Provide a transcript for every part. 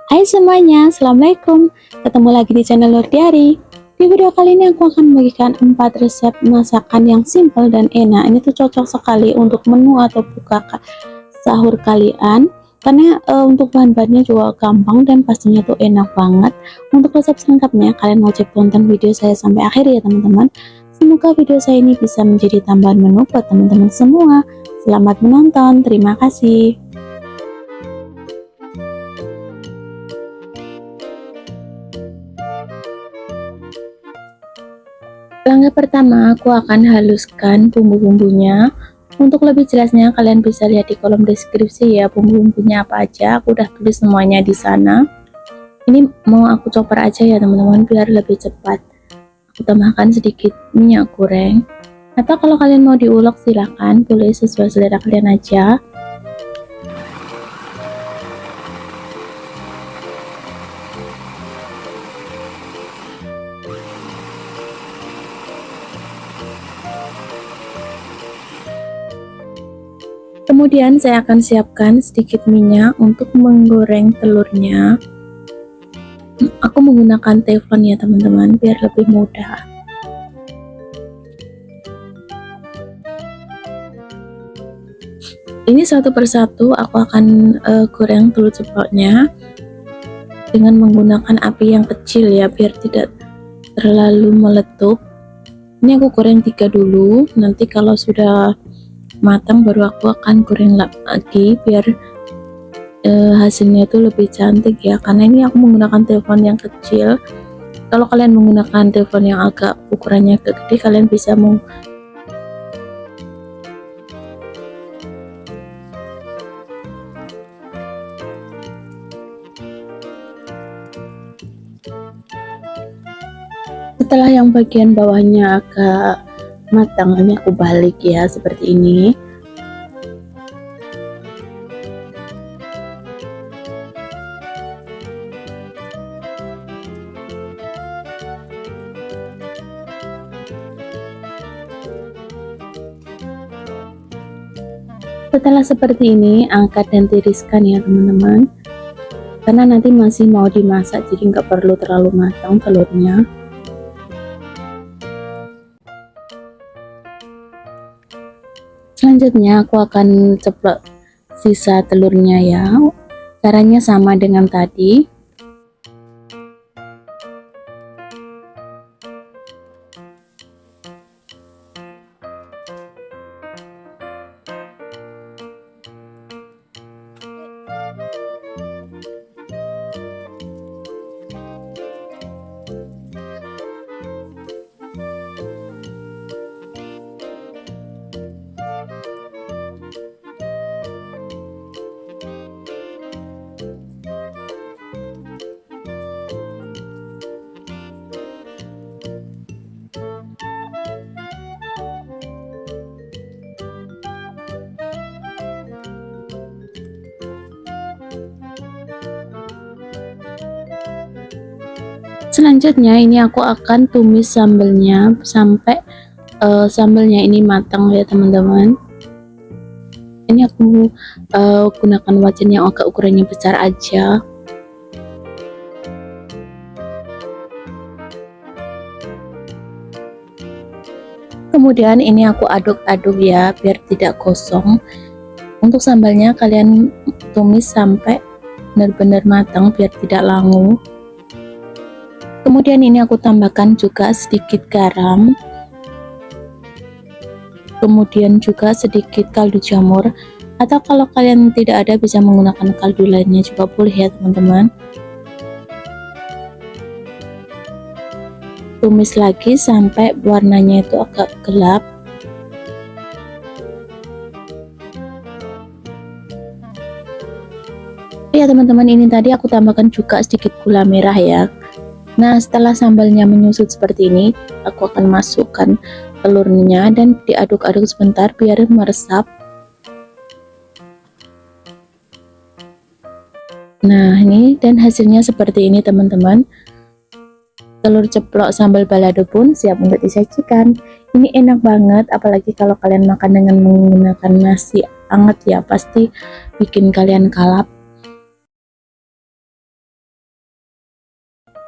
Hai semuanya, Assalamualaikum. Ketemu lagi di channel Nurdiari. Di video kali ini aku akan membagikan 4 resep masakan yang simple dan enak. Ini tuh cocok sekali untuk menu atau sahur kalian. Karena untuk bahan-bahannya juga gampang dan pastinya tuh enak banget. Untuk resep selengkapnya kalian wajib tonton video saya sampai akhir ya teman-teman. Semoga video saya ini bisa menjadi tambahan menu buat teman-teman semua. Selamat menonton, terima kasih. Langkah pertama, aku akan haluskan bumbu-bumbunya. Untuk lebih jelasnya, kalian bisa lihat di kolom deskripsi ya, bumbu-bumbunya apa aja. Aku udah tulis semuanya di sana. Ini mau aku chopper aja ya teman-teman, biar lebih cepat. Aku tambahkan sedikit minyak goreng. Atau kalau kalian mau diulek silahkan, boleh sesuai selera kalian aja. Kemudian saya akan siapkan sedikit minyak untuk menggoreng telurnya. Aku menggunakan teflon ya teman-teman, biar lebih mudah. Ini satu persatu aku akan goreng telur ceploknya dengan menggunakan api yang kecil ya, biar tidak terlalu meletup. Ini aku goreng 3 dulu, nanti kalau sudah matang baru aku akan goreng lagi biar hasilnya itu lebih cantik ya, karena ini aku menggunakan teflon yang kecil. Kalau kalian menggunakan teflon yang agak ukurannya agak gede, kalian bisa setelah yang bagian bawahnya agak matang, ini aku balik ya seperti ini. Setelah seperti ini, angkat dan tiriskan ya teman-teman, karena nanti masih mau dimasak, jadi nggak perlu terlalu matang telurnya. Selanjutnya aku akan ceplok sisa telurnya ya, caranya sama dengan tadi. Selanjutnya ini aku akan tumis sambelnya sampai sambelnya ini matang ya teman-teman. Ini aku gunakan wajan yang agak ukurannya besar aja. Kemudian ini aku aduk-aduk ya biar tidak gosong. Untuk sambalnya kalian tumis sampai benar-benar matang biar tidak langu. Kemudian ini aku tambahkan juga sedikit garam, kemudian juga sedikit kaldu jamur, atau kalau kalian tidak ada bisa menggunakan kaldu lainnya juga boleh ya teman-teman. Tumis lagi sampai warnanya itu agak gelap. Ya teman-teman, ini tadi aku tambahkan juga sedikit gula merah ya. Nah, setelah sambalnya menyusut seperti ini, aku akan masukkan telurnya dan diaduk-aduk sebentar biar meresap. Nah, ini dan hasilnya seperti ini teman-teman. Telur ceplok sambal balado pun siap untuk disajikan. Ini enak banget, apalagi kalau kalian makan dengan menggunakan nasi hangat ya, pasti bikin kalian kalap.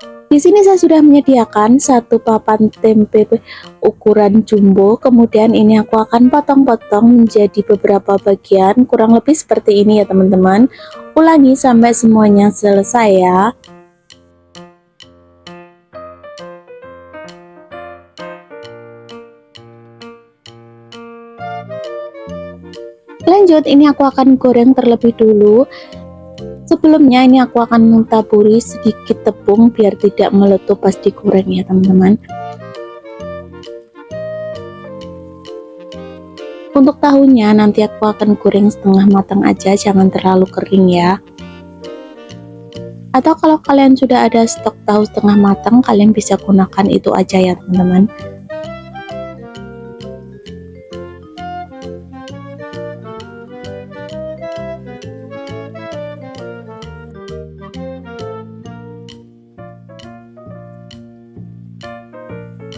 Di sini saya sudah menyediakan satu papan tempe ukuran jumbo, kemudian ini aku akan potong-potong menjadi beberapa bagian, kurang lebih seperti ini ya teman-teman. Ulangi sampai semuanya selesai ya. Lanjut, ini aku akan goreng terlebih dulu. Sebelumnya ini aku akan mentaburi sedikit tepung biar tidak meletup pas digoreng ya teman-teman. Untuk tahunya nanti aku akan goreng setengah matang aja, jangan terlalu kering ya. Atau kalau kalian sudah ada stok tahu setengah matang, kalian bisa gunakan itu aja ya teman-teman.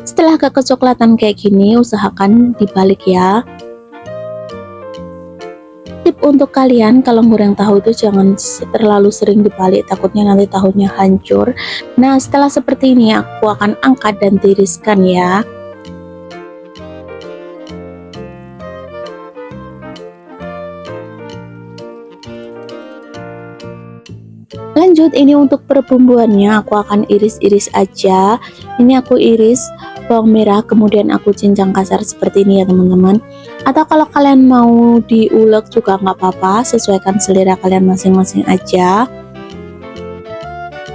Setelah agak kecoklatan kayak gini, usahakan dibalik ya. Tip untuk kalian kalau goreng tahu itu jangan terlalu sering dibalik, takutnya nanti tahunya hancur. Nah, setelah seperti ini aku akan angkat dan tiriskan ya. Lanjut, ini untuk perbumbuannya aku akan iris-iris aja. Ini aku iris bawang merah, kemudian aku cincang kasar seperti ini ya teman-teman. Atau kalau kalian mau diulek juga nggak apa-apa, sesuaikan selera kalian masing-masing aja.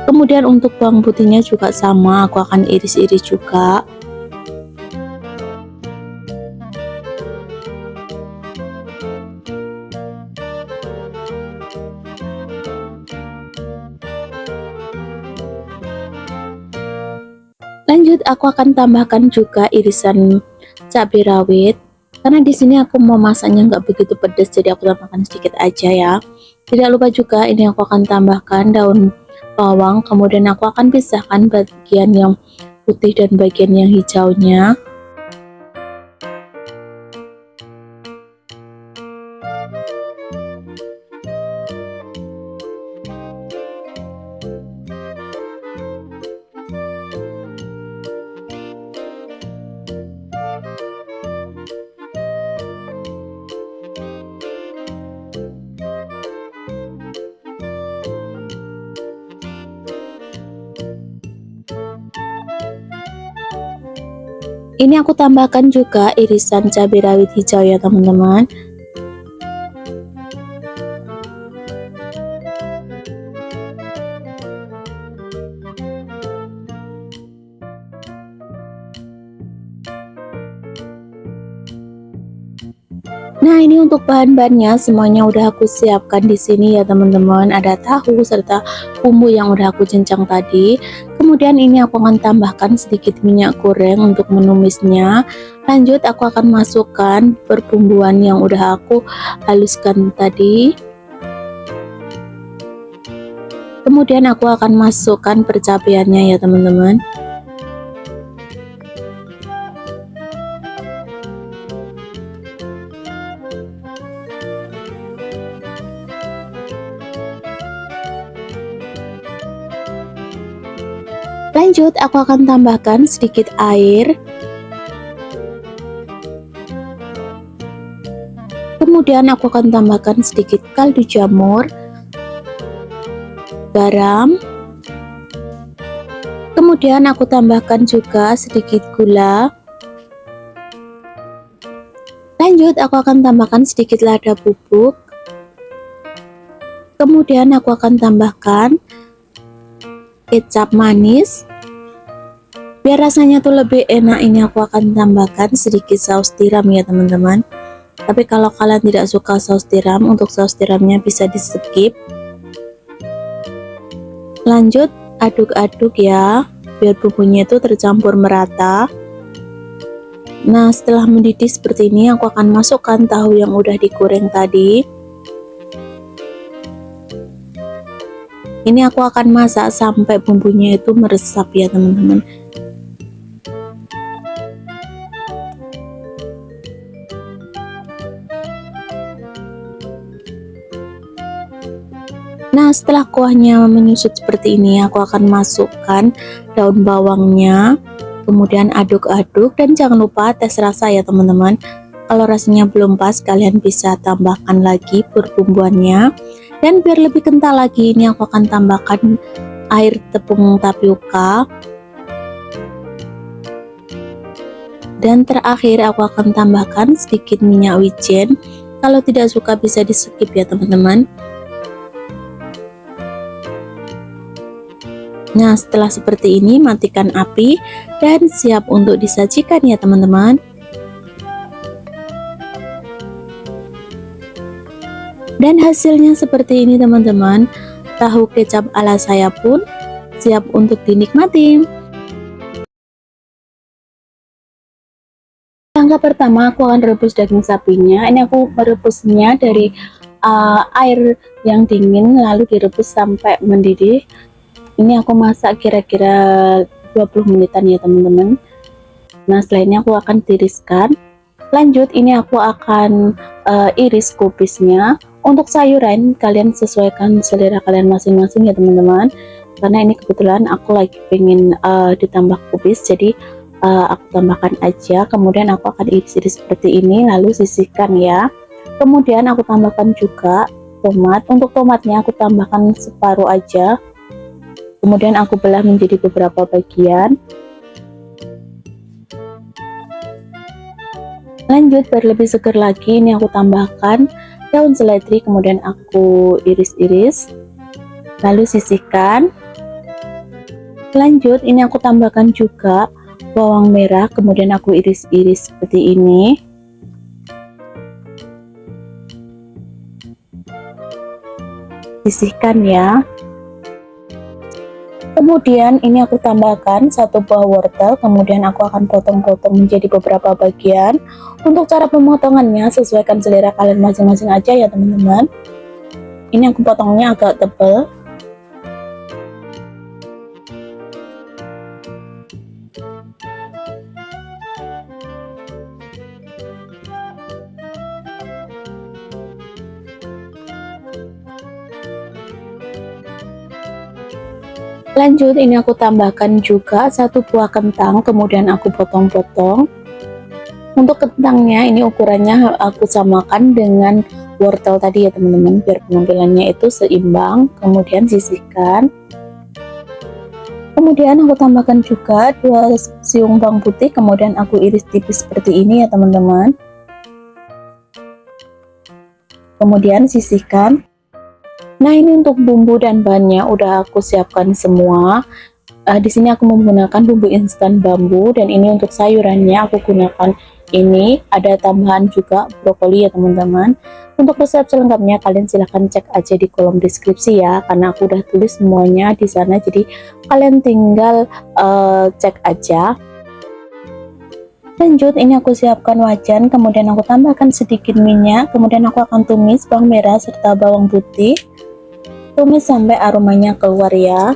Kemudian untuk bawang putihnya juga sama, aku akan iris-iris juga. Lanjut, aku akan tambahkan juga irisan cabai rawit. Karena di sini aku mau masaknya nggak begitu pedas, jadi aku tambahkan sedikit aja ya. Tidak lupa juga ini aku akan tambahkan daun bawang, kemudian aku akan pisahkan bagian yang putih dan bagian yang hijaunya. Ini aku tambahkan juga irisan cabai rawit hijau ya teman-teman. Nah, ini untuk bahan-bahannya semuanya udah aku siapkan di sini ya teman-teman. Ada tahu serta bumbu yang udah aku cincang tadi. Kemudian ini aku akan tambahkan sedikit minyak goreng untuk menumisnya. Lanjut, aku akan masukkan perbumbuan yang udah aku haluskan tadi. Kemudian aku akan masukkan percabeannya ya teman-teman. Lanjut, aku akan tambahkan sedikit air. Kemudian aku akan tambahkan sedikit kaldu jamur, garam. Kemudian aku tambahkan juga sedikit gula. Lanjut, aku akan tambahkan sedikit lada bubuk. Kemudian aku akan tambahkan kecap manis. Biar rasanya tuh lebih enak, ini aku akan tambahkan sedikit saus tiram ya teman-teman. Tapi kalau kalian tidak suka saus tiram, untuk saus tiramnya bisa di skip. Lanjut, aduk-aduk ya, biar bumbunya itu tercampur merata. Nah, setelah mendidih seperti ini, aku akan masukkan tahu yang udah digoreng tadi. Ini aku akan masak sampai bumbunya itu meresap ya teman-teman. Nah, Nah, setelah kuahnya menyusut seperti ini, aku akan masukkan daun bawangnya, kemudian aduk-aduk, dan jangan lupa tes rasa ya teman-teman. Kalau rasanya belum pas, kalian bisa tambahkan lagi perbumbuannya. Dan biar lebih kental lagi, ini aku akan tambahkan air tepung tapioka. Dan terakhir aku akan tambahkan sedikit minyak wijen. Kalau tidak suka bisa di skip ya teman-teman. Nah, setelah seperti ini, matikan api dan siap untuk disajikan ya teman-teman. Dan hasilnya seperti ini teman-teman. Tahu kecap ala saya pun siap untuk dinikmati. Langkah pertama, aku akan rebus daging sapinya. Ini aku merebusnya dari air yang dingin, lalu direbus sampai mendidih. Ini aku masak kira-kira 20 menitan ya teman-teman. Nah, setelah ini aku akan tiriskan. Lanjut, ini aku akan iris kubisnya. Untuk sayuran, kalian sesuaikan selera kalian masing-masing ya teman-teman. Karena ini kebetulan aku lagi pengen ditambah kubis, jadi aku tambahkan aja. Kemudian aku akan iris-iris seperti ini, lalu sisihkan ya. Kemudian aku tambahkan juga tomat. Untuk tomatnya aku tambahkan separuh aja. Kemudian aku belah menjadi beberapa bagian. Lanjut, biar lebih segar lagi, ini aku tambahkan daun seledri, kemudian aku iris-iris, lalu sisihkan. Lanjut, ini aku tambahkan juga bawang merah, kemudian aku iris-iris seperti ini. Sisihkan ya. Kemudian ini aku tambahkan satu buah wortel, kemudian aku akan potong-potong menjadi beberapa bagian. Untuk cara pemotongannya sesuaikan selera kalian masing-masing aja ya teman-teman. Ini aku potongnya agak tebal. Lanjut, ini aku tambahkan juga satu buah kentang, kemudian aku potong-potong. Untuk kentangnya ini ukurannya aku samakan dengan wortel tadi ya teman-teman, biar penampilannya itu seimbang. Kemudian sisihkan. Kemudian aku tambahkan juga 2 siung bawang putih, kemudian aku iris tipis seperti ini ya teman-teman. Kemudian sisihkan. Nah, ini untuk bumbu dan bahannya udah aku siapkan semua. Di sini aku menggunakan bumbu instan bambu, dan ini untuk sayurannya aku gunakan ini ada tambahan juga brokoli ya teman-teman. Untuk resep selengkapnya kalian silahkan cek aja di kolom deskripsi ya, karena aku udah tulis semuanya di sana, jadi kalian tinggal cek aja. Lanjut, ini aku siapkan wajan, kemudian aku tambahkan sedikit minyak, kemudian aku akan tumis bawang merah serta bawang putih. Tumis sampai aromanya keluar ya.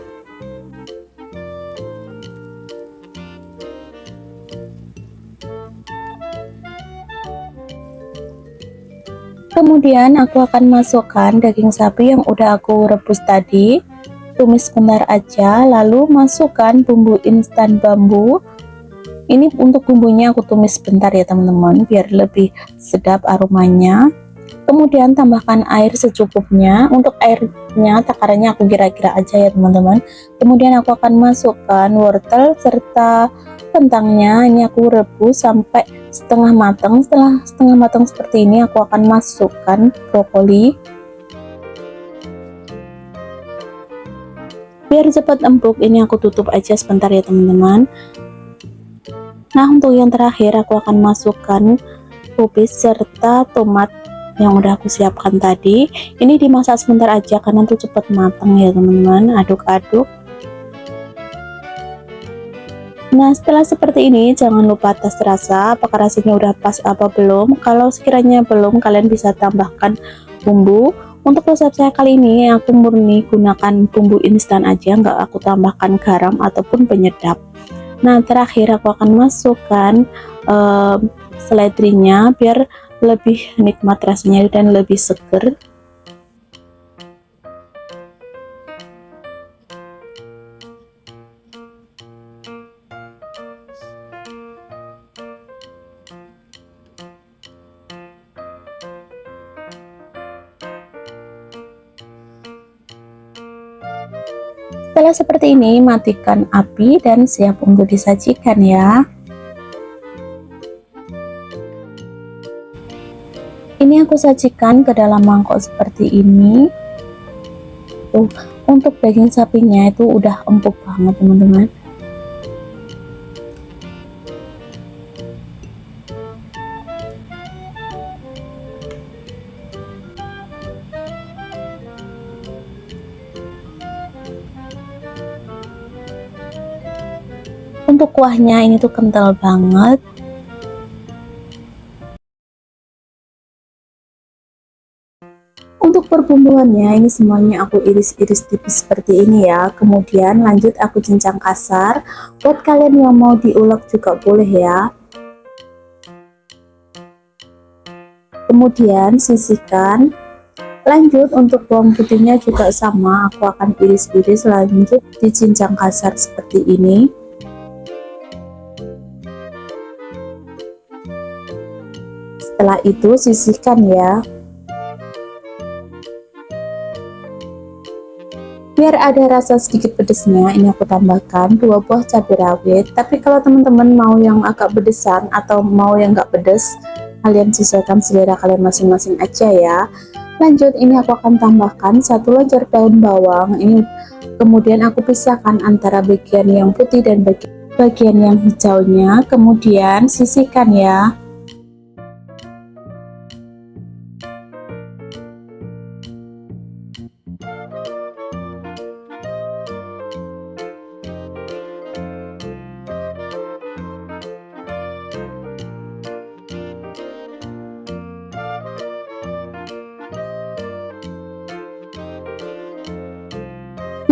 Kemudian aku akan masukkan daging sapi yang udah aku rebus tadi. Tumis sebentar aja, lalu masukkan bumbu instan bambu. Ini untuk bumbunya aku tumis sebentar ya teman-teman, biar lebih sedap aromanya. Kemudian tambahkan air secukupnya. Untuk airnya takarannya aku kira-kira aja ya teman-teman. Kemudian aku akan masukkan wortel serta kentangnya. Ini aku rebus sampai setengah matang. Setelah setengah matang seperti ini, aku akan masukkan brokoli. Biar cepat empuk, ini aku tutup aja sebentar ya teman-teman. Nah, untuk yang terakhir aku akan masukkan kubis serta tomat yang udah aku siapkan tadi. Ini dimasak sebentar aja karena tuh cepat matang ya teman-teman. Aduk-aduk. Nah, setelah seperti ini jangan lupa tes rasa, apakah rasanya udah pas apa belum. Kalau sekiranya belum, kalian bisa tambahkan bumbu. Untuk resep saya kali ini aku murni gunakan bumbu instan aja, nggak aku tambahkan garam ataupun penyedap. Nah, terakhir aku akan masukkan seledrinya biar lebih nikmat rasanya dan lebih seger. Setelah seperti ini, matikan api dan siap untuk disajikan ya. Ini aku sajikan ke dalam mangkok seperti ini. Tuh, untuk daging sapinya itu udah empuk banget teman-teman. Untuk kuahnya ini tuh kental banget. Untuk perbumbuannya ini semuanya aku iris-iris tipis seperti ini ya. Kemudian lanjut aku cincang kasar. Buat kalian yang mau diulek juga boleh ya. Kemudian sisihkan. Lanjut untuk bawang putihnya juga sama, aku akan iris-iris lanjut dicincang kasar seperti ini. Setelah itu sisihkan ya. Biar ada rasa sedikit pedesnya, ini aku tambahkan 2 buah cabai rawit. Tapi kalau teman-teman mau yang agak pedesan atau mau yang enggak pedes, kalian sesuaikan selera kalian masing-masing aja ya. Lanjut ini aku akan tambahkan 1 lonjar daun bawang. Ini kemudian aku pisahkan antara bagian yang putih dan bagian yang hijaunya. Kemudian sisihkan ya.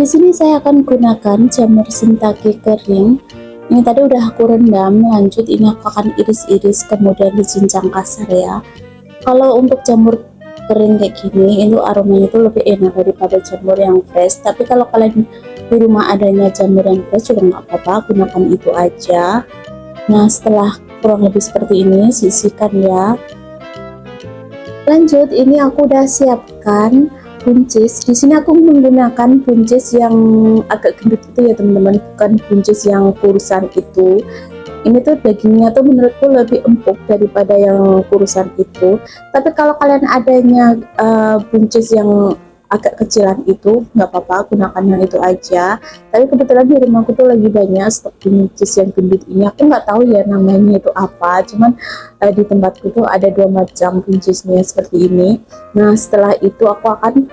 Di sini saya akan gunakan jamur shiitake kering. Ini tadi udah aku rendam, lanjut ini aku akan iris-iris kemudian dicincang kasar ya. Kalau untuk jamur kering kayak gini, itu aromanya itu lebih enak daripada jamur yang fresh. Tapi kalau kalian di rumah adanya jamur yang fresh juga nggak apa-apa, gunakan itu aja. Nah setelah kurang lebih seperti ini, sisihkan ya. Lanjut ini aku udah siapkan buncis. Di sini aku menggunakan buncis yang agak gendut itu ya teman-teman, bukan buncis yang kurusan itu. Ini tuh dagingnya tuh menurutku lebih empuk daripada yang kurusan itu. Tapi kalau kalian adanya buncis yang agak kecilan itu nggak apa-apa, gunakan yang itu aja. Tapi kebetulan di rumahku tuh lagi banyak stok buncis yang gendut ini. Aku nggak tahu ya namanya itu apa, cuman di tempatku tuh ada 2 macam buncisnya seperti ini. Nah setelah itu aku akan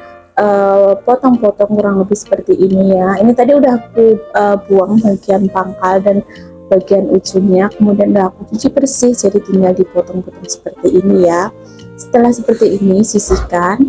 potong-potong kurang lebih seperti ini ya. Ini tadi udah aku buang bagian pangkal dan bagian ujungnya, kemudian udah aku cuci bersih, jadi tinggal dipotong-potong seperti ini ya. Setelah seperti ini sisihkan.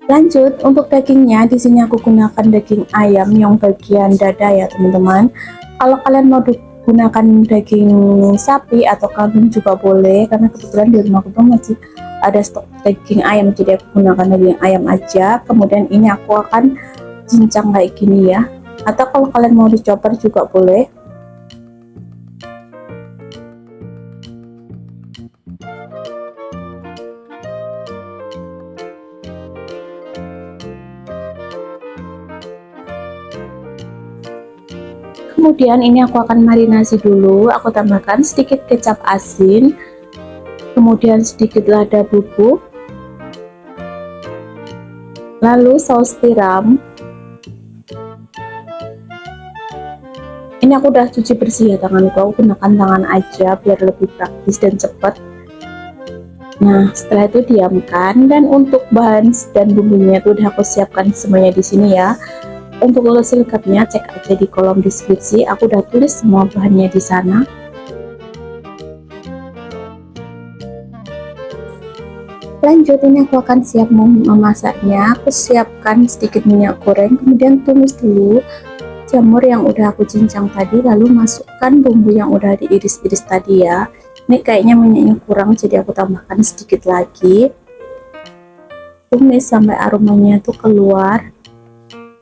Lanjut untuk dagingnya, di sini aku gunakan daging ayam yang bagian dada ya teman-teman. Kalau kalian mau gunakan daging sapi atau kambing juga boleh, karena kebetulan di rumahku tuh masih ada stok daging ayam, jadi aku gunakan daging ayam aja. Kemudian ini aku akan cincang kayak gini ya, atau kalau kalian mau dicoper juga boleh. Kemudian ini aku akan marinasi dulu. Aku tambahkan sedikit kecap asin, kemudian sedikit lada bubuk, lalu saus tiram. Ini aku udah cuci bersih ya tanganku, aku gunakan tangan aja biar lebih praktis dan cepat. Nah setelah itu diamkan, dan untuk bahan dan bumbunya itu udah aku siapkan semuanya di sini ya. Untuk selengkapnya cek aja di kolom deskripsi, aku udah tulis semua bahannya di sana. Lanjut ini aku akan siap memasaknya. Aku siapkan sedikit minyak goreng, kemudian tumis dulu jamur yang udah aku cincang tadi, lalu masukkan bumbu yang udah diiris-iris tadi ya. Ini kayaknya minyaknya kurang, jadi aku tambahkan sedikit lagi. Tumis sampai aromanya tuh keluar.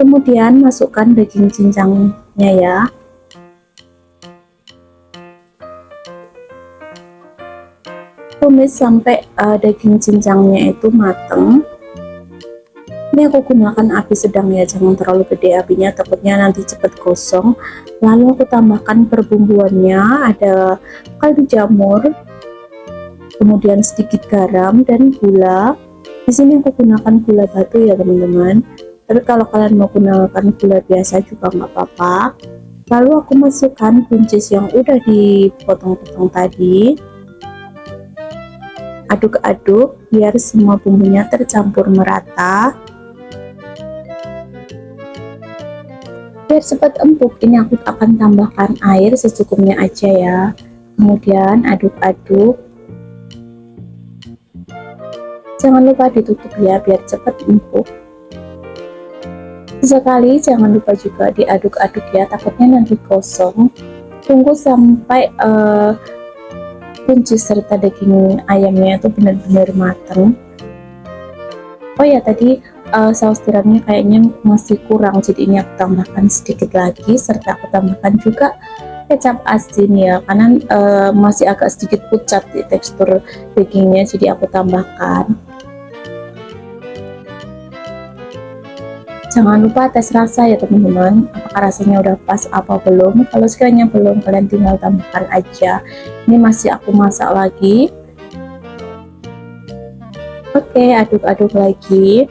Kemudian masukkan daging cincangnya ya. tumis sampai daging cincangnya itu mateng. Ini aku gunakan api sedang ya, jangan terlalu gede apinya, takutnya nanti cepat gosong. Lalu aku tambahkan perbumbuannya, ada kaldu jamur, kemudian sedikit garam dan gula. Di sini aku gunakan gula batu ya teman-teman. Tapi kalau kalian mau gunakan gula biasa juga nggak apa-apa. Lalu aku masukkan buncis yang udah dipotong-potong tadi. Aduk-aduk biar semua bumbunya tercampur merata. Biar cepat empuk, ini aku akan tambahkan air secukupnya aja ya. Kemudian aduk-aduk. Jangan lupa ditutup ya, biar cepat empuk. Sesekali jangan lupa juga diaduk-aduk ya, takutnya nanti gosong. Tunggu sampai buncis serta daging ayamnya itu benar-benar matang. Oh ya, tadi saus tiramnya kayaknya masih kurang, jadi ini aku tambahkan sedikit lagi, serta aku tambahkan juga kecap asin ya, karena masih agak sedikit pucat di tekstur dagingnya, jadi aku tambahkan. Jangan lupa tes rasa ya teman-teman, apakah rasanya udah pas apa belum. Kalau sekiranya belum, kalian tinggal tambahkan aja. Ini masih aku masak lagi. Oke, aduk-aduk lagi.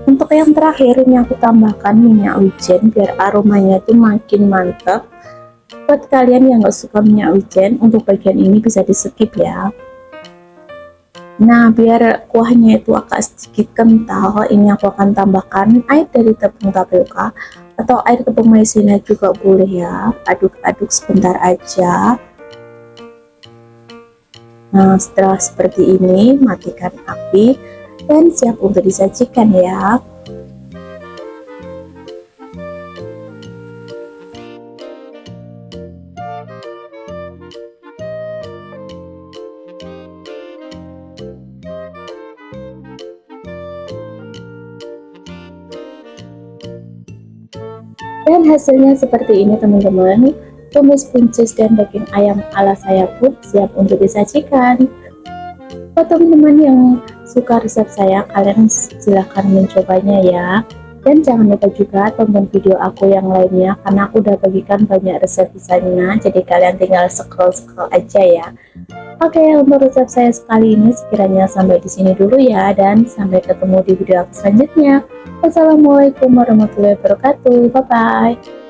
Untuk yang terakhir, ini aku tambahkan minyak wijen biar aromanya itu makin mantap. Buat kalian yang gak suka minyak wijen, untuk bagian ini bisa di skip ya. Nah, biar kuahnya itu agak sedikit kental, ini aku akan tambahkan air dari tepung tapioka atau air tepung maizena juga boleh ya. Aduk-aduk sebentar aja. Nah, setelah seperti ini, matikan api dan siap untuk disajikan ya. Dan hasilnya seperti ini teman-teman. Tumis buncis dan daging ayam ala saya pun siap untuk disajikan. Buat teman-teman yang suka resep saya, kalian silahkan mencobanya ya. Dan jangan lupa juga tonton video aku yang lainnya, karena aku udah bagikan banyak resep di sana, jadi kalian tinggal scroll-scroll aja ya. Oke, untuk resep saya sekali ini sekiranya sampai di sini dulu ya, dan sampai ketemu di video aku selanjutnya. Wassalamualaikum warahmatullahi wabarakatuh. Bye bye.